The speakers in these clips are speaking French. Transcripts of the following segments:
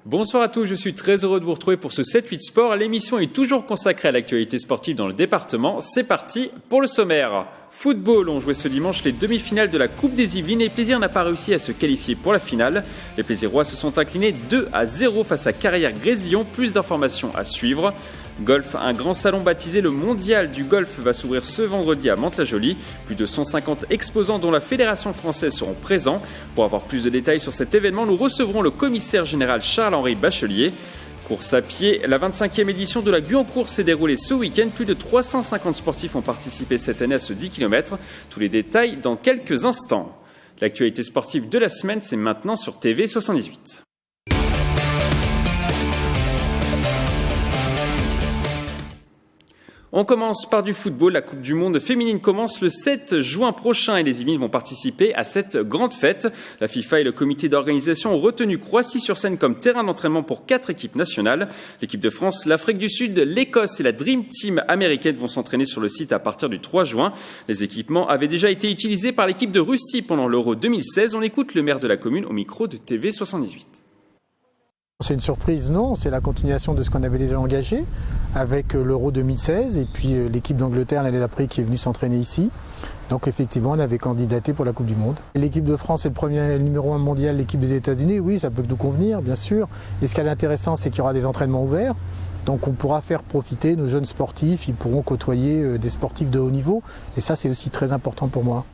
Bonsoir à tous, je suis très heureux de vous retrouver pour ce 7-8 Sport. L'émission est toujours consacrée à l'actualité sportive dans le département. C'est parti pour le sommaire. Football, on jouait ce dimanche les demi-finales de la Coupe des Yvelines et Plaisir n'a pas réussi à se qualifier pour la finale. Les Plaisirois se sont inclinés 2-0 face à Carrière-Grésillon. Plus d'informations à suivre. Golf, un grand salon baptisé le Mondial du Golf va s'ouvrir ce vendredi à Mantes-la-Jolie. Plus de 150 exposants dont la Fédération française seront présents. Pour avoir plus de détails sur cet événement, nous recevrons le commissaire général Charles-Henri Bachelier. Course à pied, la 25e édition de la Guyancourt s'est déroulée ce week-end. Plus de 350 sportifs ont participé cette année à ce 10 km. Tous les détails dans quelques instants. L'actualité sportive de la semaine, c'est maintenant sur TV 78. On commence par du football. La Coupe du Monde féminine commence le 7 juin prochain et les Yvelines vont participer à cette grande fête. La FIFA et le comité d'organisation ont retenu Croissy-sur-Seine comme terrain d'entraînement pour 4 équipes nationales. L'équipe de France, l'Afrique du Sud, l'Écosse et la Dream Team américaine vont s'entraîner sur le site à partir du 3 juin. Les équipements avaient déjà été utilisés par l'équipe de Russie pendant l'Euro 2016. On écoute le maire de la commune au micro de TV 78. C'est une surprise, non, c'est la continuation de ce qu'on avait déjà engagé avec l'Euro 2016 et puis l'équipe d'Angleterre l'année d'après qui est venue s'entraîner ici. Donc effectivement, on avait candidaté pour la Coupe du Monde. L'équipe de France est le numéro 1 mondial, l'équipe des États-Unis, oui, ça peut nous convenir, bien sûr. Et ce qui est intéressant, c'est qu'il y aura des entraînements ouverts. Donc on pourra faire profiter nos jeunes sportifs, ils pourront côtoyer des sportifs de haut niveau. Et ça, c'est aussi très important pour moi.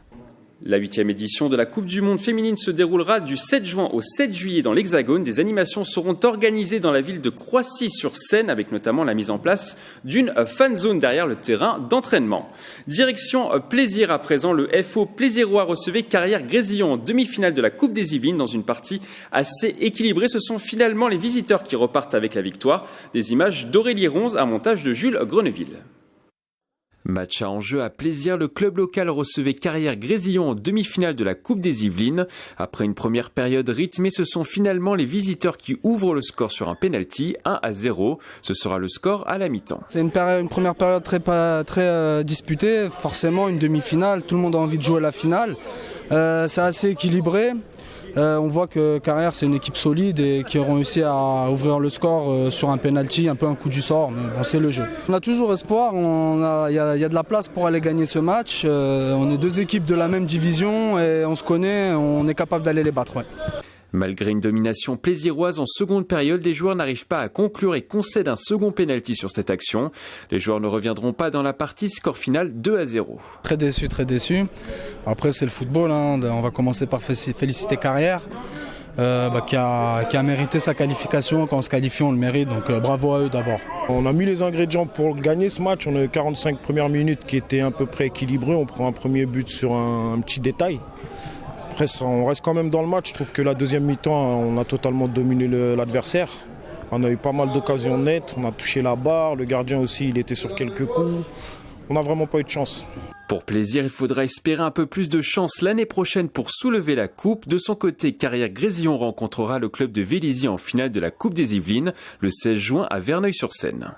La 8e édition de la Coupe du Monde féminine se déroulera du 7 juin au 7 juillet dans l'Hexagone. Des animations seront organisées dans la ville de Croissy-sur-Seine avec notamment la mise en place d'une fan zone derrière le terrain d'entraînement. Direction Plaisir à présent, le FO Plaisirois recevait Carrière-Grésillon en demi-finale de la Coupe des Yvelines dans une partie assez équilibrée. Ce sont finalement les visiteurs qui repartent avec la victoire. Des images d'Aurélie Ronze, un montage de Jules Grenouville. Match à enjeu à Plaisir, le club local recevait Carrière-Grésillon en demi-finale de la Coupe des Yvelines. Après une première période rythmée, ce sont finalement les visiteurs qui ouvrent le score sur un penalty, 1-0. Ce sera le score à la mi-temps. C'est une première période très disputée, forcément une demi-finale, tout le monde a envie de jouer la finale. C'est assez équilibré. On voit que Carrière c'est une équipe solide et qui ont réussi à ouvrir le score sur un penalty, un peu un coup du sort, mais bon c'est le jeu. On a toujours espoir, il y a de la place pour aller gagner ce match. On est deux équipes de la même division et on se connaît, on est capable d'aller les battre. Ouais. Malgré une domination plaisiroise en seconde période, les joueurs n'arrivent pas à conclure et concèdent un second pénalty sur cette action. Les joueurs ne reviendront pas dans la partie, score final 2-0. Très déçu, très déçu. Après c'est le football, hein. On va commencer par féliciter Carrière. Qui a mérité sa qualification. Quand on se qualifie, on le mérite, donc bravo à eux d'abord. On a mis les ingrédients pour gagner ce match. On a eu 45 premières minutes qui étaient à peu près équilibrées. On prend un premier but sur un petit détail. Après, on reste quand même dans le match. Je trouve que la deuxième mi-temps, on a totalement dominé l'adversaire. On a eu pas mal d'occasions nettes. On a touché la barre. Le gardien aussi, il était sur quelques coups. On n'a vraiment pas eu de chance. Pour Plaisir, il faudra espérer un peu plus de chance l'année prochaine pour soulever la coupe. De son côté, Carrière-Grésillon rencontrera le club de Vélizy en finale de la Coupe des Yvelines le 16 juin à Verneuil-sur-Seine.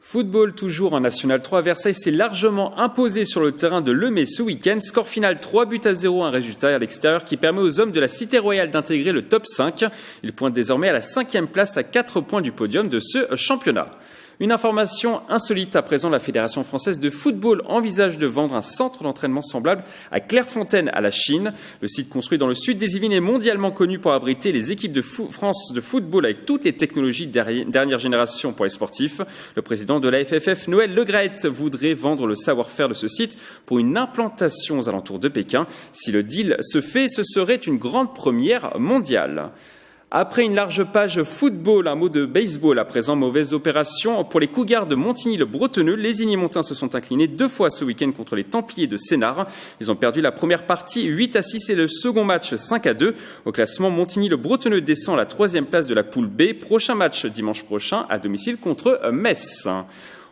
Football toujours en National 3. Versailles s'est largement imposé sur le terrain de Lemay ce week-end. Score final 3-0, un résultat à l'extérieur qui permet aux hommes de la Cité Royale d'intégrer le top 5. Ils pointent désormais à la 5e place à 4 points du podium de ce championnat. Une information insolite à présent, la Fédération française de football envisage de vendre un centre d'entraînement semblable à Clairefontaine à la Chine. Le site construit dans le sud des Yvelines est mondialement connu pour abriter les équipes de France de football avec toutes les technologies dernière génération pour les sportifs. Le président de la FFF, Noël Le Graët, voudrait vendre le savoir-faire de ce site pour une implantation aux alentours de Pékin. Si le deal se fait, ce serait une grande première mondiale. Après une large page football, un mot de baseball à présent, mauvaise opération pour les Cougars de Montigny-le-Bretonneux. Les Igny-Montins se sont inclinés 2 fois ce week-end contre les Templiers de Sénart. Ils ont perdu la première partie 8-6 et le second match 5-2. Au classement, Montigny-le-Bretonneux descend à la 3e place de la poule B. Prochain match dimanche prochain à domicile contre Metz.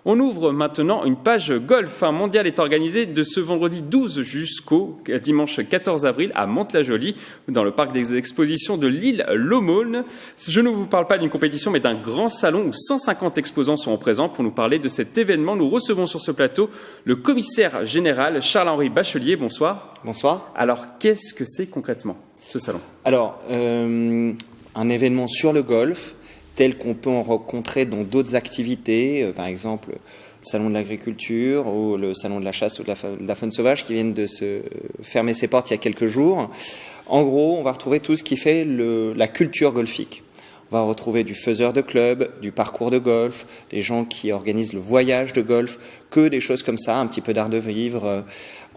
On ouvre maintenant une page golf. Un mondial est organisé de ce vendredi 12 jusqu'au dimanche 14 avril à Mantes-la-Jolie, dans le parc des expositions de l'île Lomaune. Je ne vous parle pas d'une compétition, mais d'un grand salon où 150 exposants seront présents. Pour nous parler de cet événement, nous recevons sur ce plateau le commissaire général Charles-Henri Bachelier. Bonsoir. Bonsoir. Alors, qu'est-ce que c'est concrètement ? ce salon? Alors, un événement sur le golf, tel qu'on peut en rencontrer dans d'autres activités, par exemple le salon de l'agriculture ou le salon de la chasse ou de la faune sauvage qui viennent de se fermer ses portes il y a quelques jours. En gros, on va retrouver tout ce qui fait la culture golfique. On va retrouver du faiseur de club, du parcours de golf, des gens qui organisent le voyage de golf, que des choses comme ça, un petit peu d'art de vivre.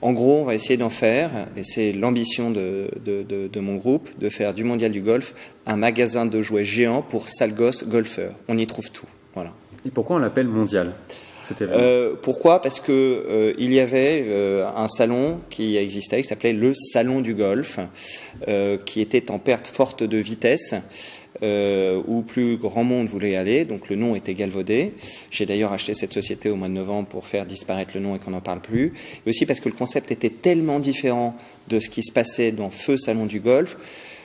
En gros, on va essayer d'en faire, et c'est l'ambition de mon groupe, de faire du Mondial du golf un magasin de jouets géant pour sales gosses golfeurs. On y trouve tout. Voilà. Et pourquoi on l'appelle Mondial, cet événement? Pourquoi? Parce que il y avait un salon qui existait, qui s'appelait le Salon du golf, qui était en perte forte de vitesse. Où plus grand monde voulait aller, donc le nom était galvaudé. J'ai d'ailleurs acheté cette société au mois de novembre pour faire disparaître le nom et qu'on n'en parle plus. Et aussi parce que le concept était tellement différent de ce qui se passait dans Feu Salon du Golf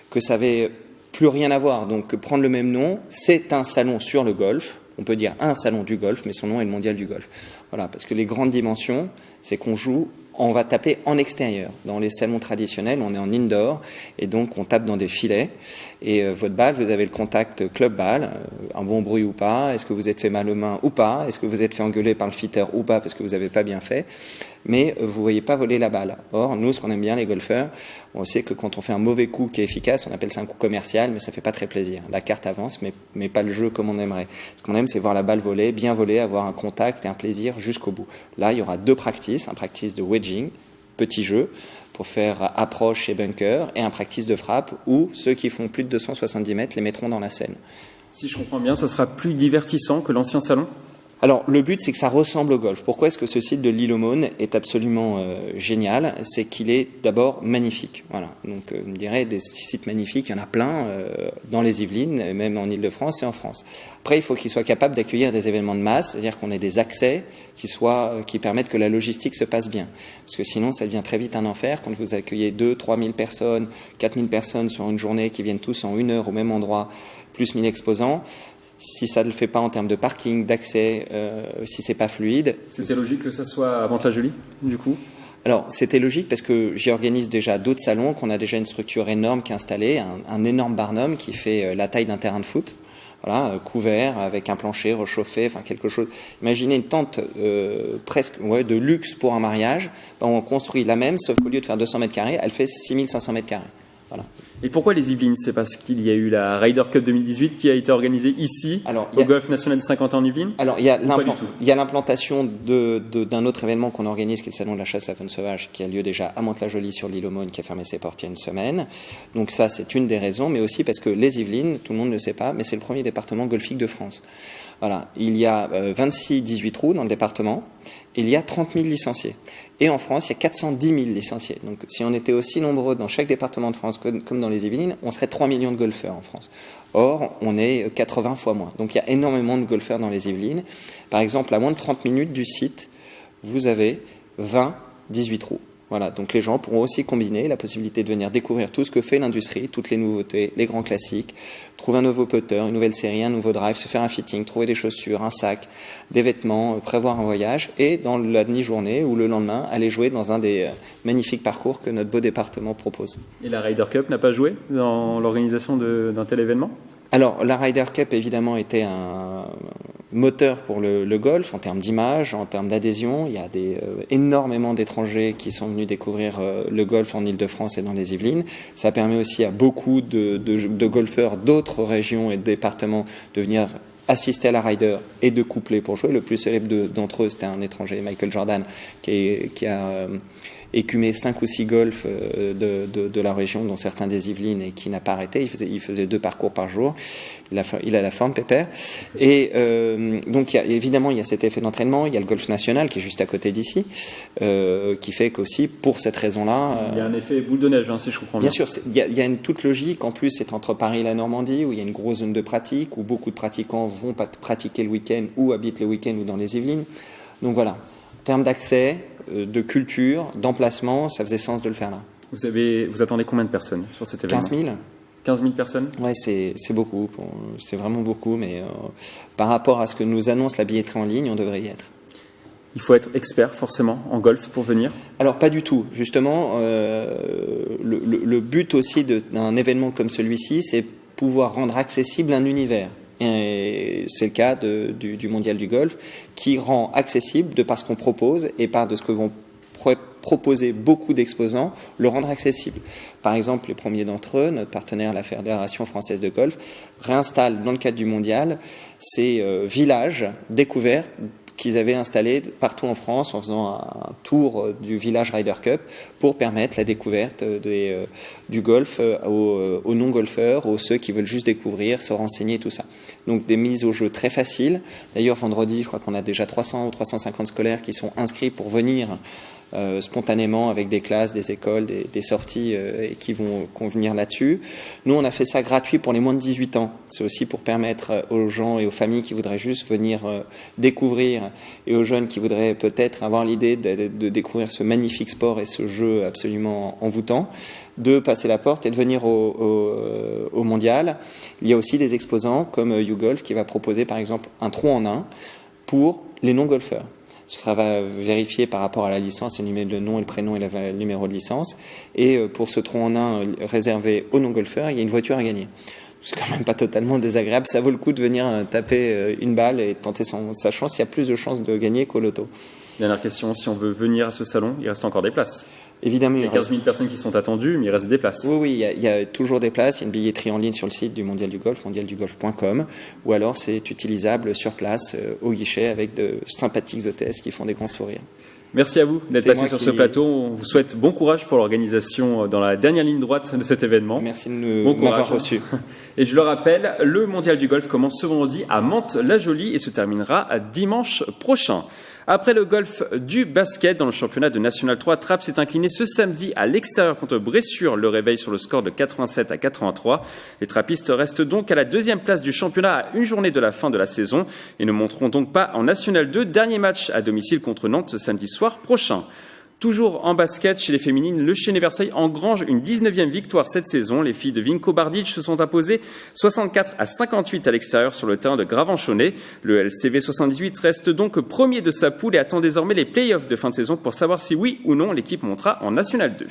que ça avait plus rien à voir. Donc prendre le même nom, c'est un salon sur le golf. On peut dire un salon du golf, mais son nom est le Mondial du golf. Voilà, parce que les grandes dimensions, c'est qu'on joue, on va taper en extérieur. Dans les salons traditionnels, on est en indoor, et donc on tape dans des filets. Et votre balle, vous avez le contact club balle, un bon bruit ou pas, est-ce que vous êtes fait mal aux mains ou pas, est-ce que vous êtes fait engueuler par le fitter ou pas parce que vous n'avez pas bien fait, mais vous ne voyez pas voler la balle. Or, nous, ce qu'on aime bien, les golfeurs, on sait que quand on fait un mauvais coup qui est efficace, on appelle ça un coup commercial, mais ça ne fait pas très plaisir. La carte avance, mais pas le jeu comme on aimerait. Ce qu'on aime, c'est voir la balle voler, bien voler, avoir un contact et un plaisir jusqu'au bout. Là, il y aura 2 practices, un practice de wedging, petit jeu, pour faire approche et bunker, et un practice de frappe où ceux qui font plus de 270 mètres les mettront dans la scène. Si je comprends bien, ça sera plus divertissant que l'ancien salon? Alors, le but, c'est que ça ressemble au golf. Pourquoi est-ce que ce site de l'Île aux Mônes est absolument génial? C'est qu'il est d'abord magnifique. Voilà. Donc, je me dirais, des sites magnifiques, il y en a plein dans les Yvelines, même en Île-de-France et en France. Après, il faut qu'ils soient capables d'accueillir des événements de masse, c'est-à-dire qu'on ait des accès qui permettent que la logistique se passe bien. Parce que sinon, ça devient très vite un enfer quand vous accueillez 2-3 000 personnes, 4 000 personnes sur une journée qui viennent tous en 1 heure au même endroit, plus 1000 exposants. Si ça ne le fait pas en termes de parking, d'accès, si c'est pas fluide. C'était logique que ça soit à Mantes-la-Jolie, du coup? Alors, c'était logique parce que j'y organise déjà d'autres salons, qu'on a déjà une structure énorme qui est installée, un énorme barnum qui fait la taille d'un terrain de foot. Voilà, couvert, avec un plancher rechauffé, enfin quelque chose. Imaginez une tente presque de luxe pour un mariage. Ben, on construit la même, sauf qu'au lieu de faire 200 mètres carrés, elle fait 6500 mètres carrés. Voilà. Et pourquoi les Yvelines? C'est parce qu'il y a eu la Ryder Cup 2018 qui a été organisée ici, au Golf National de 50 ans en Yvelines? Alors, il y a l'implantation d'un autre événement qu'on organise, qui est le Salon de la chasse à faune sauvage, qui a lieu déjà à Mantes-la-Jolie sur l'île aux Mônes, qui a fermé ses portes il y a une semaine. Donc ça, c'est une des raisons, mais aussi parce que les Yvelines, tout le monde ne le sait pas, mais c'est le premier département golfique de France. Voilà, il y a 26-18 trous dans le département, et il y a 30 000 licenciés. Et en France, il y a 410 000 licenciés. Donc si on était aussi nombreux dans chaque département de France comme dans les Yvelines, on serait 3 millions de golfeurs en France. Or, on est 80 fois moins. Donc il y a énormément de golfeurs dans les Yvelines. Par exemple, à moins de 30 minutes du site, vous avez 18 trous. Voilà, donc les gens pourront aussi combiner la possibilité de venir découvrir tout ce que fait l'industrie, toutes les nouveautés, les grands classiques, trouver un nouveau putter, une nouvelle série, un nouveau drive, se faire un fitting, trouver des chaussures, un sac, des vêtements, prévoir un voyage et dans la demi-journée ou le lendemain, aller jouer dans un des magnifiques parcours que notre beau département propose. Et la Ryder Cup n'a pas joué dans l'organisation d'un tel événement? Alors, la Ryder Cup, évidemment, était un moteur pour le golf, en termes d'image, en termes d'adhésion. Il y a énormément d'étrangers qui sont venus découvrir le golf en Île-de-France et dans les Yvelines. Ça permet aussi à beaucoup de golfeurs d'autres régions et de départements de venir assister à la Ryder et de coupler pour jouer. Le plus célèbre d'entre eux, c'était un étranger, Michael Jordan, qui a écumé 5 ou 6 golfs de la région, dont certains des Yvelines, et qui n'a pas arrêté. Il faisait 2 parcours par jour. Il a la forme, pépère. Et donc, évidemment, il y a cet effet d'entraînement. Il y a le golf national qui est juste à côté d'ici, qui fait qu'aussi, pour cette raison-là... il y a un effet boule de neige, si je comprends bien. Bien sûr, il y a une toute logique. En plus, c'est entre Paris et la Normandie, où il y a une grosse zone de pratique, où beaucoup de pratiquants vont pratiquer le week-end, ou habitent le week-end, ou dans les Yvelines. Donc voilà, en termes d'accès, de culture, d'emplacement, ça faisait sens de le faire là. Vous attendez combien de personnes sur cet événement? 15 000. 15 000 personnes? Ouais, c'est beaucoup. C'est vraiment beaucoup, mais par rapport à ce que nous annonce la billetterie en ligne, on devrait y être. Il faut être expert forcément en golf pour venir? Alors pas du tout. Justement, le but aussi d'un événement comme celui-ci, c'est pouvoir rendre accessible un univers. Et c'est le cas du Mondial du Golf, qui rend accessible, de par ce qu'on propose et par de ce que vont proposer beaucoup d'exposants, le rendre accessible. Par exemple, les premiers d'entre eux, notre partenaire, la Fédération française de golf, réinstalle dans le cadre du Mondial ces villages découverts qu'ils avaient installés partout en France en faisant un tour du village Ryder Cup pour permettre la découverte du golf aux non-golfeurs, aux ceux qui veulent juste découvrir, se renseigner, tout ça. Donc des mises au jeu très faciles. D'ailleurs, vendredi, je crois qu'on a déjà 300 ou 350 scolaires qui sont inscrits pour venir spontanément avec des classes, des écoles, des sorties et qui vont convenir là-dessus. Nous, on a fait ça gratuit pour les moins de 18 ans. C'est aussi pour permettre aux gens et aux familles qui voudraient juste venir découvrir et aux jeunes qui voudraient peut-être avoir l'idée de découvrir ce magnifique sport et ce jeu absolument envoûtant, de passer la porte et de venir au Mondial. Il y a aussi des exposants comme YouGolf qui va proposer par exemple un trou en un pour les non-golfeurs. Ce sera vérifié par rapport à la licence, le nom et le prénom et le numéro de licence. Et pour ce trou en un réservé aux non-golfeurs, il y a une voiture à gagner. C'est quand même pas totalement désagréable. Ça vaut le coup de venir taper une balle et tenter sa chance. Il y a plus de chances de gagner qu'au loto. Dernière question, si on veut venir à ce salon, il reste encore des places? Évidemment, il y a 15 000 personnes qui sont attendues, mais il reste des places. Oui, il y a toujours des places. Il y a une billetterie en ligne sur le site du Mondial du Golf, mondialdugolf.com, ou alors c'est utilisable sur place, au guichet, avec de sympathiques hôtesses qui font des grands sourires. Merci à vous d'être passé sur ce plateau. On vous souhaite bon courage pour l'organisation dans la dernière ligne droite de cet événement. Merci de m'avoir reçu. Et je le rappelle, le Mondial du Golf commence ce vendredi à Mantes-la-Jolie et se terminera dimanche prochain. Après le golf du basket dans le championnat de National 3, Trappes s'est incliné ce samedi à l'extérieur contre Bressuire, le réveil sur le score de 87-83. Les trappistes restent donc à la deuxième place du championnat à une journée de la fin de la saison et ne monteront donc pas en National 2. Dernier match à domicile contre Nantes samedi soir prochain. Toujours en basket, chez les féminines, le Chénet Versailles engrange une 19e victoire cette saison. Les filles de Vinko Bardic se sont imposées 64-58 à l'extérieur sur le terrain de Gravenchonnet. Le LCV 78 reste donc premier de sa poule et attend désormais les play-offs de fin de saison pour savoir si oui ou non l'équipe montera en National 2.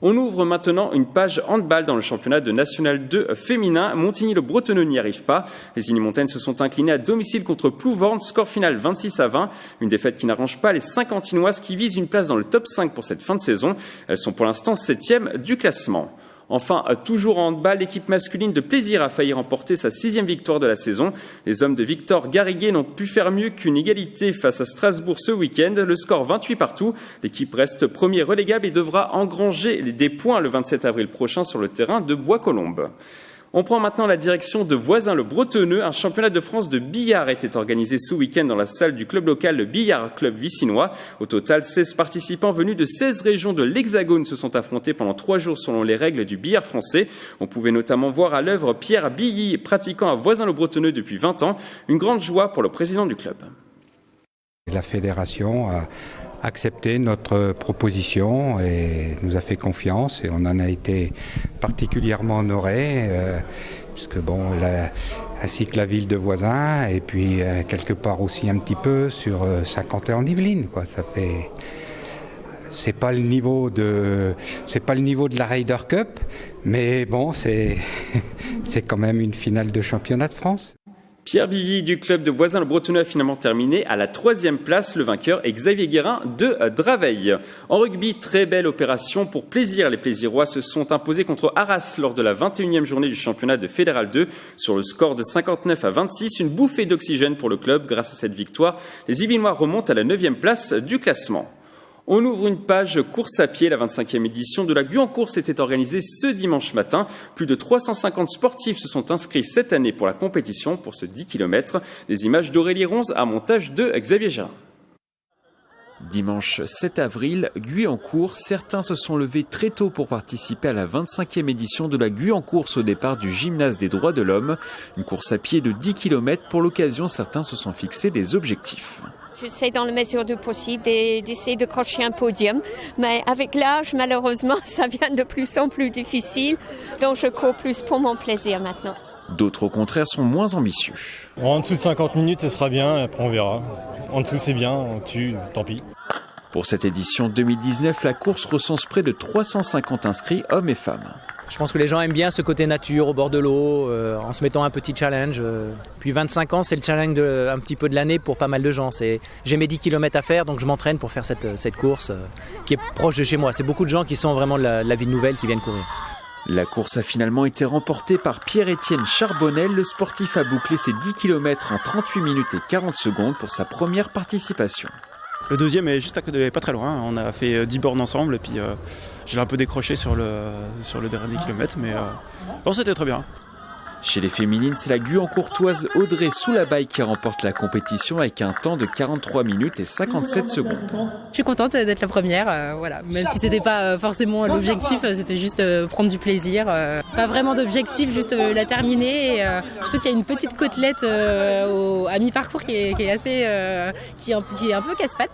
On ouvre maintenant une page handball dans le championnat de National 2 féminin. Montigny-le-Bretonneux n'y arrive pas. Les Unimontaines se sont inclinées à domicile contre Plouvorne, score final 26-20. Une défaite qui n'arrange pas les Saint-Quentinoises qui visent une place dans le top 5 pour cette fin de saison. Elles sont pour l'instant 7e du classement. Enfin, toujours en handball, l'équipe masculine de Plaisir a failli remporter sa 6e victoire de la saison. Les hommes de Victor Garriguet n'ont pu faire mieux qu'une égalité face à Strasbourg ce week-end. Le score 28 partout. L'équipe reste premier relégable et devra engranger des points le 27 avril prochain sur le terrain de Bois-Colombes. On prend maintenant la direction de Voisins-le-Bretonneux. Un championnat de France de billard était organisé ce week-end dans la salle du club local, le Billard Club Vicinois. Au total, 16 participants venus de 16 régions de l'Hexagone se sont affrontés pendant 3 jours selon les règles du billard français. On pouvait notamment voir à l'œuvre Pierre Billy, pratiquant à Voisins-le-Bretonneux depuis 20 ans. Une grande joie pour le président du club. La fédération a accepté notre proposition et nous a fait confiance et on en a été particulièrement honorés puisque ainsi que la ville de Voisins et puis quelque part aussi un petit peu sur Saint-Quentin-en-Yvelines, quoi. Ça fait c'est pas le niveau de la Ryder Cup, mais bon, c'est quand même une finale de championnat de France. Pierre Billy du club de Voisins-le-Bretonneux a finalement terminé à la 3e place. Le vainqueur est Xavier Guérin de Draveil. En rugby, très belle opération pour Plaisir. Les Plaisirois se sont imposés contre Arras lors de la 21e journée du championnat de Fédéral 2 sur le score de 59-26. Une bouffée d'oxygène pour le club. Grâce à cette victoire, les Yvelinois remontent à la 9e place du classement. On ouvre une page course à pied. La 25e édition de la Guyancourt était organisée ce dimanche matin. Plus de 350 sportifs se sont inscrits cette année pour la compétition pour ce 10 km. Des images d'Aurélie Ronze à montage de Xavier Gérin. Dimanche 7 avril, Guyancourt, certains se sont levés très tôt pour participer à la 25e édition de la Guyancourt au départ du gymnase des droits de l'homme. Une course à pied de 10 km. Pour l'occasion, certains se sont fixés des objectifs. J'essaie dans la mesure du possible d'essayer de crocher un podium, mais avec l'âge, malheureusement, ça devient de plus en plus difficile, donc je cours plus pour mon plaisir maintenant. D'autres, au contraire, sont moins ambitieux. En dessous de 50 minutes, ce sera bien, après on verra. En dessous, c'est bien, en dessus, tant pis. Pour cette édition 2019, la course recense près de 350 inscrits, hommes et femmes. Je pense que les gens aiment bien ce côté nature au bord de l'eau, en se mettant un petit challenge. Puis 25 ans, c'est le challenge un petit peu de l'année pour pas mal de gens. J'ai mes 10 km à faire, donc je m'entraîne pour faire cette course qui est proche de chez moi. C'est beaucoup de gens qui sont vraiment de la ville nouvelle qui viennent courir. La course a finalement été remportée par Pierre-Étienne Charbonnel. Le sportif a bouclé ses 10 km en 38 minutes et 40 secondes pour sa première participation. Le deuxième est juste à côté, pas très loin. On a fait 10 bornes ensemble et puis j'ai un peu décroché sur le dernier kilomètre, mais bon, c'était très bien. Chez les féminines, c'est la Guyancourtoise Audrey Soulabaille qui remporte la compétition avec un temps de 43 minutes et 57 secondes. Je suis contente d'être la première, voilà. Même si c'était pas forcément l'objectif, c'était juste prendre du plaisir. Pas vraiment d'objectif, juste la terminer. Et, surtout qu'il y a une petite côtelette à mi-parcours qui est assez, qui est un peu casse-pattes.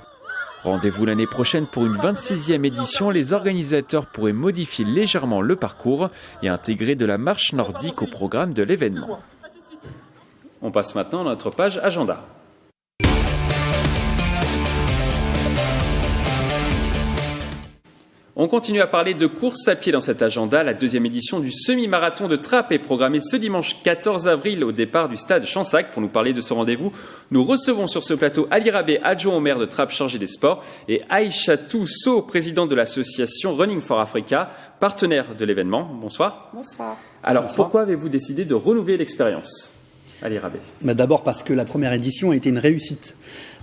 Rendez-vous l'année prochaine pour une 26e édition. Les organisateurs pourraient modifier légèrement le parcours et intégrer de la marche nordique au programme de l'événement. On passe maintenant à notre page agenda. On continue à parler de course à pied dans cet agenda. La deuxième édition du semi-marathon de Trappes est programmée ce dimanche 14 avril au départ du stade Champsac. Pour nous parler de ce rendez-vous, nous recevons sur ce plateau Ali Rabé, adjoint au maire de Trappes chargé des sports, et Aïchatou Sow, président de l'association Running for Africa, partenaire de l'événement. Bonsoir. Bonsoir. Alors, pourquoi avez-vous décidé de renouveler l'expérience, Ali Rabé ? D'abord parce que la première édition a été une réussite.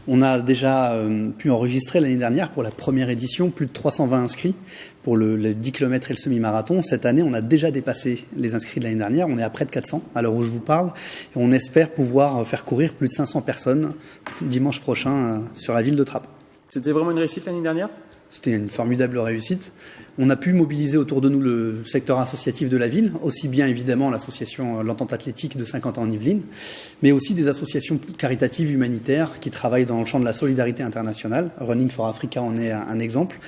On a déjà pu enregistrer l'année dernière pour la première édition plus de 320 inscrits pour le 10 km et le semi-marathon. Cette année, on a déjà dépassé les inscrits de l'année dernière. On est à près de 400 à l'heure où je vous parle. Et on espère pouvoir faire courir plus de 500 personnes dimanche prochain sur la ville de Trappes. C'était vraiment une réussite l'année dernière ? C'était une formidable réussite. On a pu mobiliser autour de nous le secteur associatif de la ville, aussi bien évidemment l'association L'Entente Athlétique de Saint-Quentin-en-Yvelines, mais aussi des associations caritatives humanitaires qui travaillent dans le champ de la solidarité internationale. Running for Africa en est un exemple.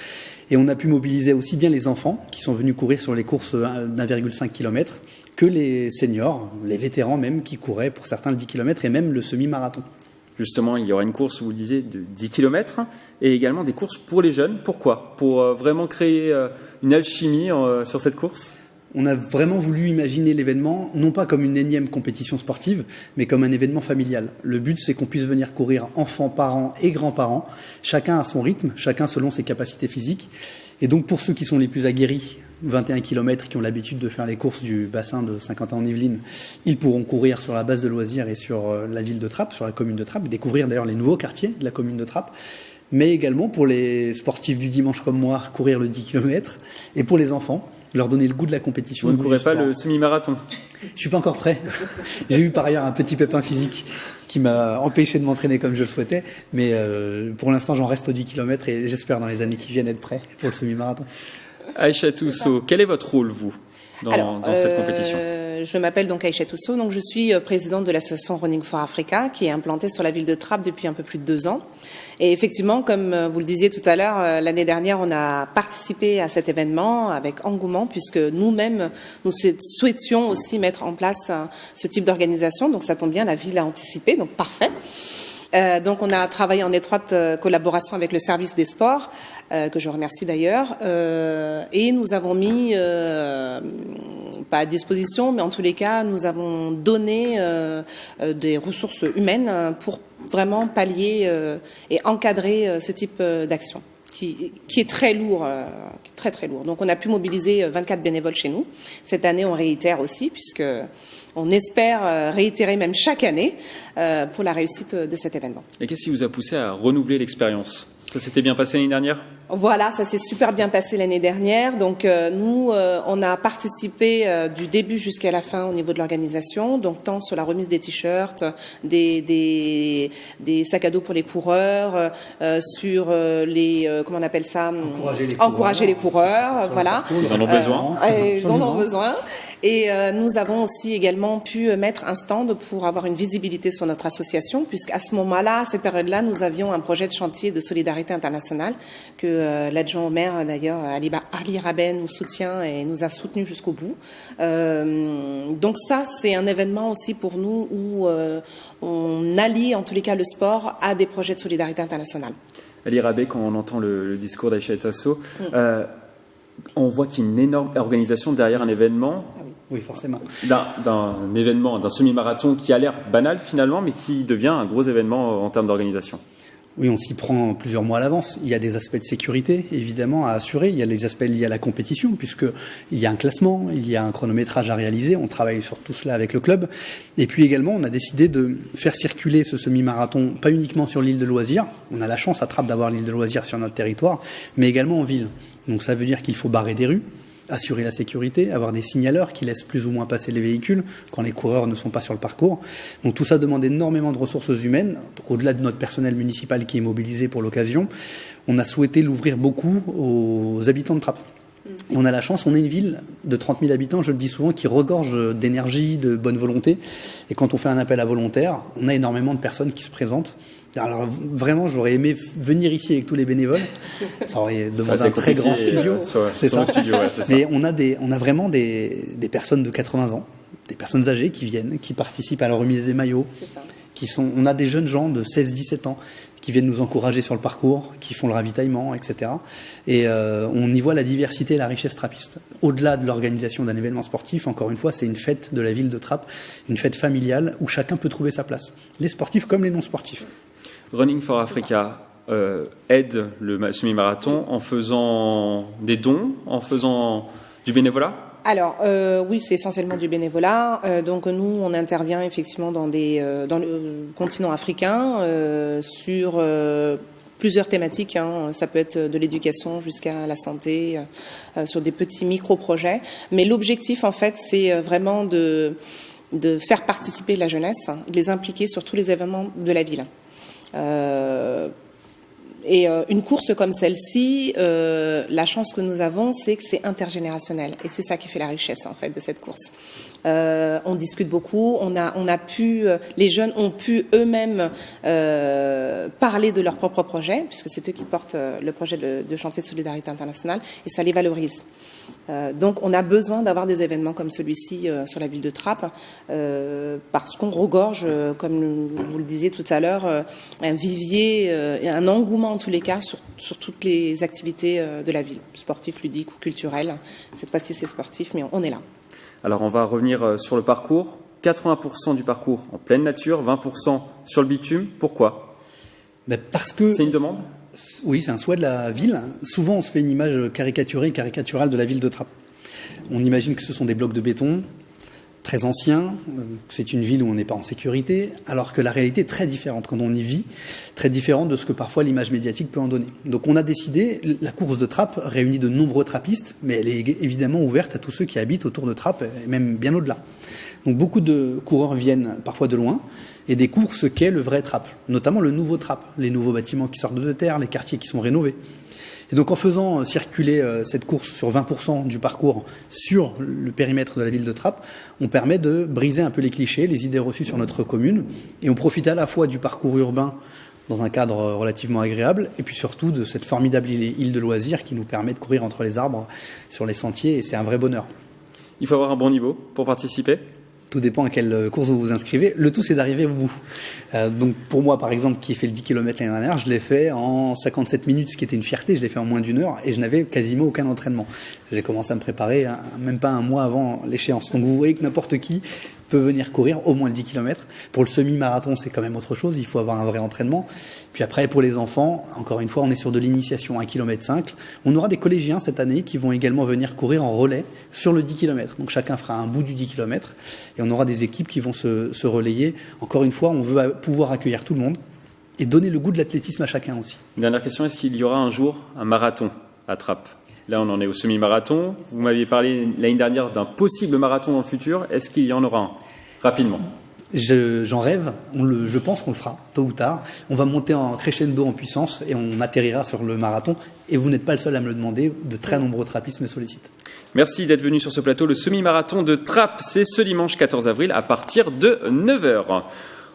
Et on a pu mobiliser aussi bien les enfants qui sont venus courir sur les courses d'1,5 km que les seniors, les vétérans même, qui couraient pour certains le 10 km et même le semi-marathon. Justement, il y aura une course, vous le disiez, de 10 km et également des courses pour les jeunes. Pourquoi ? Pour vraiment créer une alchimie sur cette course ? On a vraiment voulu imaginer l'événement, non pas comme une énième compétition sportive, mais comme un événement familial. Le but, c'est qu'on puisse venir courir enfants, parents et grands-parents, chacun à son rythme, chacun selon ses capacités physiques. Et donc, pour ceux qui sont les plus aguerris, 21 km, qui ont l'habitude de faire les courses du bassin de Saint-Quentin-en-Yvelines, ils pourront courir sur la base de loisirs et sur la ville de Trappes, sur la commune de Trappes, découvrir d'ailleurs les nouveaux quartiers de la commune de Trappes, mais également pour les sportifs du dimanche comme moi, courir le 10 km, et pour les enfants, leur donner le goût de la compétition. Vous ne courez pas le semi-marathon ? Je suis pas encore prêt. J'ai eu par ailleurs un petit pépin physique qui m'a empêché de m'entraîner comme je le souhaitais, mais pour l'instant j'en reste au 10 km et j'espère dans les années qui viennent être prêt pour le semi-marathon. Aïchatou Sow, quel est votre rôle, vous, dans cette compétition ? Je m'appelle donc Aïchatou Sow, donc je suis présidente de l'association Running for Africa qui est implantée sur la ville de Trappes depuis un peu plus de 2 ans. Et effectivement, comme vous le disiez tout à l'heure, l'année dernière, on a participé à cet événement avec engouement puisque nous-mêmes, nous souhaitions aussi mettre en place ce type d'organisation. Donc ça tombe bien, la ville a anticipé, donc parfait. Donc on a travaillé en étroite collaboration avec le service des sports, que je remercie d'ailleurs, et nous avons mis, pas à disposition, mais en tous les cas, nous avons donné des ressources humaines pour vraiment pallier et encadrer ce type d'action. Qui est très lourd, très lourd. Donc on a pu mobiliser 24 bénévoles chez nous. Cette année, on réitère aussi, puisque on espère réitérer même chaque année pour la réussite de cet événement. Et qu'est-ce qui vous a poussé à renouveler l'expérience ? Ça s'était bien passé l'année dernière ? Voilà, ça s'est super bien passé l'année dernière. Donc nous, on a participé du début jusqu'à la fin au niveau de l'organisation. Donc tant sur la remise des t-shirts, des sacs à dos pour les coureurs, sur les comment on appelle ça, encourager les coureurs, voilà. Ils en ont besoin. Ils en ont besoin. Et nous avons aussi également pu mettre un stand pour avoir une visibilité sur notre association, puisqu'à ce moment-là, à cette période-là, nous avions un projet de chantier de solidarité internationale que l'adjoint au maire, d'ailleurs, Ali Raben, nous soutient et nous a soutenus jusqu'au bout. Donc ça, c'est un événement aussi pour nous où on allie en tous les cas le sport à des projets de solidarité internationale. Ali Raben, quand on entend le discours d'Aïcha Tasso, on voit qu'il y a une énorme organisation derrière un événement. Ah oui, forcément. D'un événement, d'un semi-marathon qui a l'air banal finalement, mais qui devient un gros événement en termes d'organisation. Oui, on s'y prend plusieurs mois à l'avance. Il y a des aspects de sécurité, évidemment, à assurer. Il y a les aspects liés à la compétition, puisqu'il y a un classement, il y a un chronométrage à réaliser. On travaille sur tout cela avec le club. Et puis également, on a décidé de faire circuler ce semi-marathon, pas uniquement sur l'île de loisirs. On a la chance à Trappes d'avoir l'île de loisirs sur notre territoire, mais également en ville. Donc ça veut dire qu'il faut barrer des rues, assurer la sécurité, avoir des signaleurs qui laissent plus ou moins passer les véhicules quand les coureurs ne sont pas sur le parcours. Donc tout ça demande énormément de ressources humaines. Donc, au-delà de notre personnel municipal qui est mobilisé pour l'occasion, on a souhaité l'ouvrir beaucoup aux habitants de Trappes. Et on a la chance, on est une ville de 30 000 habitants, je le dis souvent, qui regorge d'énergie, de bonne volonté. Et quand on fait un appel à volontaires, on a énormément de personnes qui se présentent. Alors vraiment, j'aurais aimé venir ici avec tous les bénévoles. Ça aurait demandé un très grand studio. C'est ça. Mais on a vraiment des personnes de 80 ans, des personnes âgées qui viennent, qui participent à la remise des maillots. On a des jeunes gens de 16-17 ans qui viennent nous encourager sur le parcours, qui font le ravitaillement, etc. Et on y voit la diversité et la richesse trappiste. Au-delà de l'organisation d'un événement sportif, encore une fois, c'est une fête de la ville de Trappes, une fête familiale où chacun peut trouver sa place. Les sportifs comme les non-sportifs. Running for Africa aide le semi-marathon en faisant des dons, en faisant du bénévolat ? Alors, oui, c'est essentiellement du bénévolat. Donc, nous, on intervient effectivement dans le continent africain sur plusieurs thématiques. Ça peut être de l'éducation jusqu'à la santé, sur des petits micro-projets. Mais l'objectif, en fait, c'est vraiment de faire participer la jeunesse, de les impliquer sur tous les événements de la ville. Et une course comme celle-ci, la chance que nous avons, c'est que c'est intergénérationnel, et c'est ça qui fait la richesse en fait de cette course. On discute beaucoup, on a pu, les jeunes ont pu eux-mêmes parler de leur propre projet, puisque c'est eux qui portent le projet de chantier de solidarité internationale, et ça les valorise. Donc on a besoin d'avoir des événements comme celui-ci sur la ville de Trappes parce qu'on regorge, comme vous le disiez tout à l'heure, un vivier, un engouement en tous les cas sur toutes les activités de la ville, sportifs, ludiques ou culturelles. Cette fois-ci c'est sportif, mais on est là. Alors on va revenir sur le parcours. 80% du parcours en pleine nature, 20% sur le bitume. Pourquoi ? Parce que c'est une demande ? Oui, c'est un souhait de la ville. Souvent, on se fait une image caricaturale de la ville de Trappes. On imagine que ce sont des blocs de béton très anciens, que c'est une ville où on n'est pas en sécurité, alors que la réalité est très différente quand on y vit, très différente de ce que parfois l'image médiatique peut en donner. Donc on a décidé, la course de Trappes réunit de nombreux trappistes, mais elle est évidemment ouverte à tous ceux qui habitent autour de Trappes, et même bien au-delà. Donc beaucoup de coureurs viennent parfois de loin, et découvrent ce qu'est le vrai Trappes, notamment le nouveau Trappes, les nouveaux bâtiments qui sortent de terre, les quartiers qui sont rénovés. Et donc en faisant circuler cette course sur 20% du parcours sur le périmètre de la ville de Trappes, on permet de briser un peu les clichés, les idées reçues sur notre commune, et on profite à la fois du parcours urbain dans un cadre relativement agréable, et puis surtout de cette formidable île de loisirs qui nous permet de courir entre les arbres sur les sentiers, et c'est un vrai bonheur. Il faut avoir un bon niveau pour participer ? Tout dépend à quelle course vous vous inscrivez. Le tout, c'est d'arriver au bout. Donc, pour moi, par exemple, qui ai fait le 10 km l'année dernière, je l'ai fait en 57 minutes, ce qui était une fierté. Je l'ai fait en moins d'1 heure et je n'avais quasiment aucun entraînement. J'ai commencé à me préparer même pas un mois avant l'échéance. Donc, vous voyez que n'importe qui peut venir courir au moins le 10 km. Pour le semi-marathon, c'est quand même autre chose. Il faut avoir un vrai entraînement. Puis après, pour les enfants, encore une fois, on est sur de l'initiation 1,5 km. On aura des collégiens cette année qui vont également venir courir en relais sur le 10 km. Donc chacun fera un bout du 10 km et on aura des équipes qui vont se relayer. Encore une fois, on veut pouvoir accueillir tout le monde et donner le goût de l'athlétisme à chacun aussi. Une dernière question, est-ce qu'il y aura un jour un marathon à Trappes ? Là, on en est au semi-marathon. Vous m'aviez parlé l'année dernière d'un possible marathon dans le futur. Est-ce qu'il y en aura un ? Rapidement. J'en rêve, je pense qu'on le fera, tôt ou tard. On va monter en crescendo en puissance et on atterrira sur le marathon. Et vous n'êtes pas le seul à me le demander, de très nombreux trappistes me sollicitent. Merci d'être venu sur ce plateau. Le semi-marathon de Trappes, c'est ce dimanche 14 avril à partir de 9h.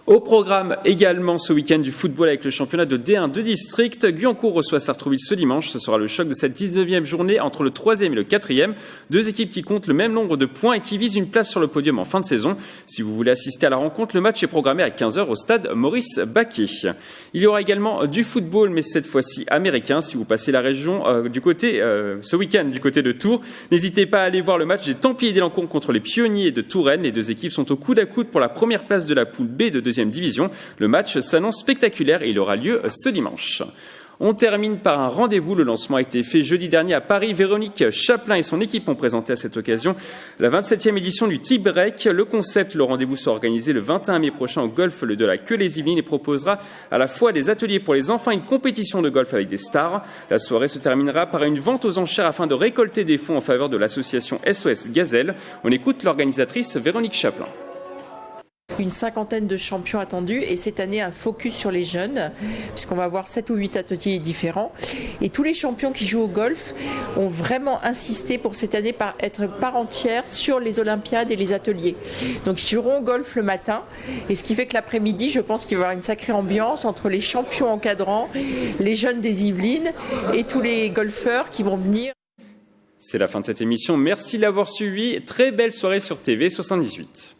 Au programme également ce week-end du football avec le championnat de D1 de district. Guyancourt reçoit Sartrouville ce dimanche. Ce sera le choc de cette 19e journée entre le 3e et le 4e. Deux équipes qui comptent le même nombre de points et qui visent une place sur le podium en fin de saison. Si vous voulez assister à la rencontre, le match est programmé à 15h au stade Maurice Baquet. Il y aura également du football, mais cette fois-ci américain. Si vous passez la région ce week-end du côté de Tours, n'hésitez pas à aller voir le match des Templiers d'Élancourt contre les Pionniers de Touraine. Les deux équipes sont au coude à coude pour la première place de la poule B de deuxième division. Le match s'annonce spectaculaire et il aura lieu ce dimanche. On termine par un rendez-vous. Le lancement a été fait jeudi dernier à Paris. Véronique Chaplin et son équipe ont présenté à cette occasion la 27e édition du Tea Break. Le concept, le rendez-vous sera organisé le 21 mai prochain au golf de la Queue-les-Yvelines et proposera à la fois des ateliers pour les enfants et une compétition de golf avec des stars. La soirée se terminera par une vente aux enchères afin de récolter des fonds en faveur de l'association SOS Gazelle. On écoute l'organisatrice Véronique Chaplin. Une cinquantaine de champions attendus et cette année un focus sur les jeunes puisqu'on va avoir 7 ou 8 ateliers différents et tous les champions qui jouent au golf ont vraiment insisté pour cette année par être part entière sur les Olympiades et les ateliers. Donc ils joueront au golf le matin et ce qui fait que l'après-midi je pense qu'il va y avoir une sacrée ambiance entre les champions encadrants, les jeunes des Yvelines et tous les golfeurs qui vont venir. C'est la fin de cette émission. Merci de l'avoir suivi. Très belle soirée sur TV 78.